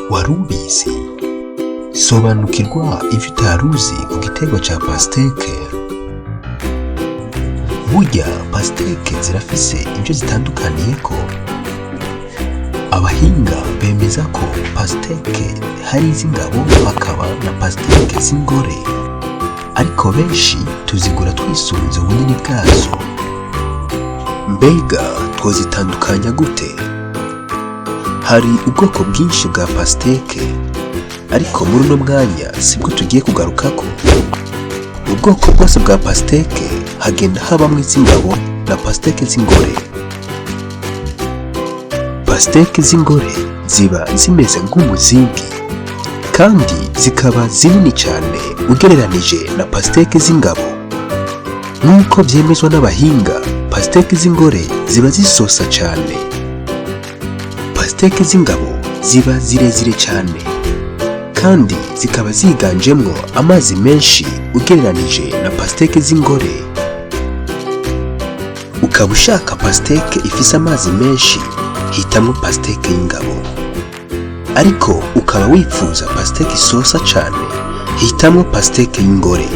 wari ubizi? Sobanukirwa ivyo utari uzi ku giterwa ca pasteke. Burya pasteke zirafise ivyo zitandukaniyeko. Abahinga bemeza ko pasteke hari iz'ingabo hakaba na pasteke z'ingore, ariko benshi tuzigura twisunze ubunini bwazo. Mbega twozitandukanya gute? Hari ubwoko bwinshi bwa pasteke, ariko muri uno mwanya sibwo tugiye kugarukako. Ubwoko bwose bwa pasteke hagenda habamwe iz'ingabo na pasteke z'ingore. Pasteke z'ingore ziba zimeze nk'umuzingi kandi zikaba zinini cyane ugereranije na pasteke z'ingabo. Nk'uko vyemezwa n'abahinga, pasteke z'ingore ziba zisosa cyane. Pasteke z'ingabo ziba zirezire cyane kandi zikaba ziganjemwo amazi menshi ugereranije na pasteke z'ingore. Ukaba ushaka pasteke ifise amazi menshi, hitamwo pasteke y'ingabo. Ariko ukaba wifuza pasteke isosa cyane, hitamwo pasteke y'ingore.